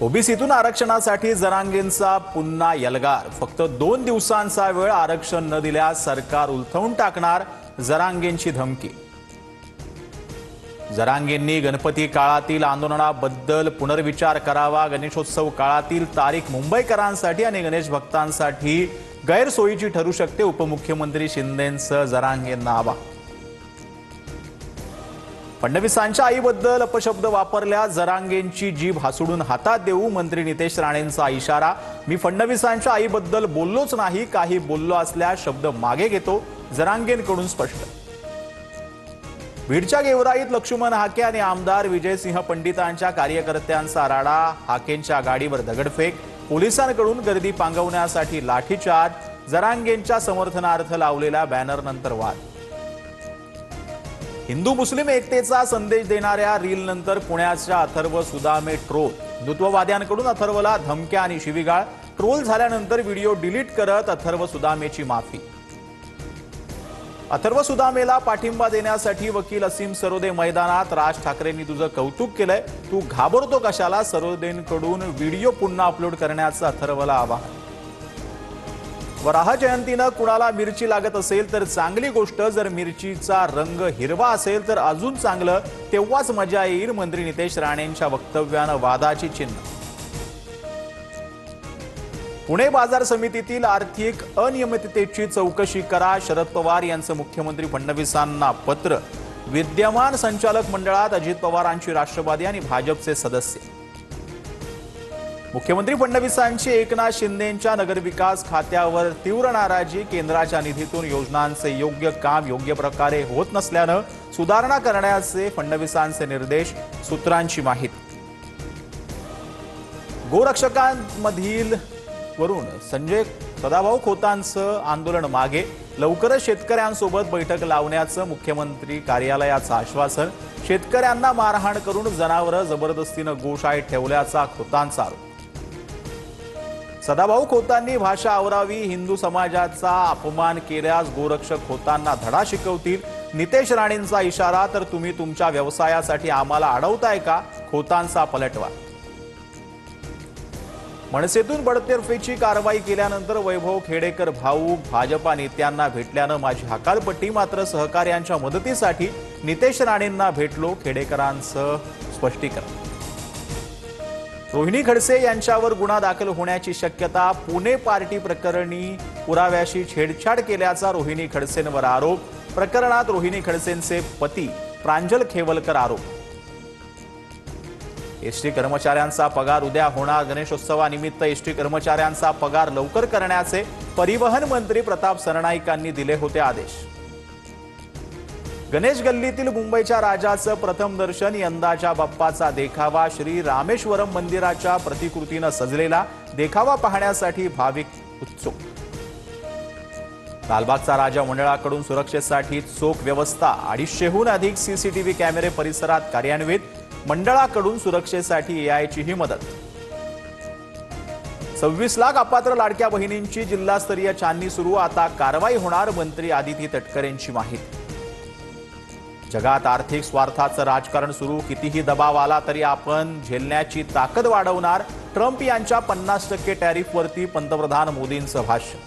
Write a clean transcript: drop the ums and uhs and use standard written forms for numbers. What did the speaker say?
ओबीसीतून आरक्षणासाठी जरांगेंचा पुन्हा यलगार। फक्त 2 दिवसांचा वेळ, आरक्षण न दिल्यास सरकार उलथवून टाकणार, जरांगेंची धमकी। जरांगेंनी गणपती काळातील आंदोलनाबद्दल पुनर्विचार करावा। गणेशोत्सव काळातील तारीख मुंबईकरांसाठी आणि गणेश भक्तांसाठी गैरसोयीची ठरू शकते, उपमुख्यमंत्री शिंदेंचं जरांगेंना आवाहन। फडणवीसांच्या आईबद्दल अपशब्द वापरल्यास जरांगेंची जीभ हासडून हातात देऊ, मंत्री नितेश राणेंचा इशारा। मी फडणवीसांच्या आईबद्दल बोललोच नाही, काही बोललो असल्यास शब्द मागे घेतो, जरांगेंकडून स्पष्ट। बीडच्या गेवराईत लक्ष्मण हाके आणि आमदार विजयसिंह पंडितांच्या कार्यकर्त्यांचा राडा। हाकेंच्या गाडीवर दगडफेक, पोलिसांकडून गर्दी पांगवण्यासाठी लाठीचार्ज, जरांगेंच्या समर्थनार्थ लावलेल्या बॅनरनंतर वाद। हिंदू मुस्लिम एकतेचा संदेश देणाऱ्या रीलनंतर पुण्याच्या अथर्व सुदामे ट्रोल। हिंदुत्ववाद्यांकडून अथर्वला धमक्या आणि शिवीगाळ, ट्रोल झाल्यानंतर व्हिडिओ डिलीट करत अथर्व सुदामेची माफी। अथर्व सुदामेला पाठिंबा देण्यासाठी वकील असीम सरोदे मैदानात। राज ठाकरेंनी तुझं कौतुक केलंय, तू घाबरतो कशाला, सरोदेंकडून व्हिडिओ पुन्हा अपलोड करण्याचं अथर्वला आवाहन। वराह जयंतीनं कुणाला मिरची लागत असेल तर चांगली गोष्ट, जर मिरचीचा रंग हिरवा असेल तर अजून चांगलं, तेव्हाच मजा येईल, मंत्री नितेश राणेंच्या वक्तव्यानं वादाची चिन्ह। पुणे बाजार समितीतील आर्थिक अनियमिततेची चौकशी करा, शरद पवार यांचं मुख्यमंत्री फडणवीसांना पत्र। विद्यमान संचालक मंडळात अजित पवारांची राष्ट्रवादी आणि भाजपचे सदस्य। मुख्यमंत्री फडणवीसांची एकनाथ शिंदेंच्या नगरविकास खात्यावर तीव्र नाराजी। केंद्राच्या निधीतून योजनांचे योग्य काम योग्य प्रकारे होत नसल्यानं सुधारणा करण्याचे फडणवीसांचे निर्देश, सूत्रांची माहिती। गोरक्षकांमधील वरून संजय सदाभाऊ खोतांचं आंदोलन मागे, लवकरच शेतकऱ्यांसोबत बैठक लावण्याचं मुख्यमंत्री कार्यालयाचं आश्वासन। शेतकऱ्यांना मारहाण करून जनावरं जबरदस्तीनं गोशाळेत ठेवल्याचा खोतांचा आरोप। सदाभाऊ खोतांनी भाषा आवरावी, हिंदू समाजाचा अपमान केल्यास गोरक्षक खोतांना धडा शिकवतील, नितेश राणेंचा इशारा। तर तुम्ही तुमच्या व्यवसायासाठी आम्हाला अडवताय का, खोतांचा पलटवार। मनसेतून बडतर्फीची कारवाई केल्यानंतर वैभव खेडेकर भाऊक, भाजपा नेत्यांना भेटल्यानं माझी हकालपट्टी, मात्र सहकार्यांच्या मदतीसाठी नितेश राणेंना भेटलो, खेडेकरांचं स्पष्टीकरण। रोहिणी खडसे यांच्यावर गुन्हा दाखल होण्याची शक्यता, पुणे पार्टी प्रकरणी पुराव्याशी छेडछाड केल्याचा रोहिणी खडसेंवर आरोप। प्रकरणात रोहिणी खडसेंचे पती प्रांजल खेवलकर आरोप। एसटी कर्मचाऱ्यांचा पगार उद्या होणार, गणेशोत्सवानिमित्त एसटी कर्मचाऱ्यांचा पगार लवकर करण्याचे परिवहन मंत्री प्रताप सरनाईकांनी दिले होते आदेश। गणेश गल्लीतील मुंबईच्या राजाचं प्रथम दर्शन, यंदाच्या बाप्पाचा देखावा। श्री रामेश्वरम मंदिराच्या प्रतिकृतीनं सजलेला देखावा पाहण्यासाठी भाविक उत्सुक। लालबागचा राजा मंडळाकडून सुरक्षेसाठी चोख व्यवस्था, 250हून अधिक सीसीटीव्ही कॅमेरे परिसरात कार्यान्वित, मंडळाकडून सुरक्षेसाठी एआयची ही मदत। 26 लाख अपात्र लाडक्या बहिणींची जिल्हास्तरीय छाननी सुरू, आता कारवाई होणार, मंत्री आदिती तटकरेंची माहिती। जगात आर्थिक स्वार्थाचं राजकारण सुरू, कितीही दबाव आला तरी आपण झेलण्याची ताकद वाढवणार, ट्रम्प यांच्या 50% टॅरिफवरती पंतप्रधान मोदींचं भाष्य।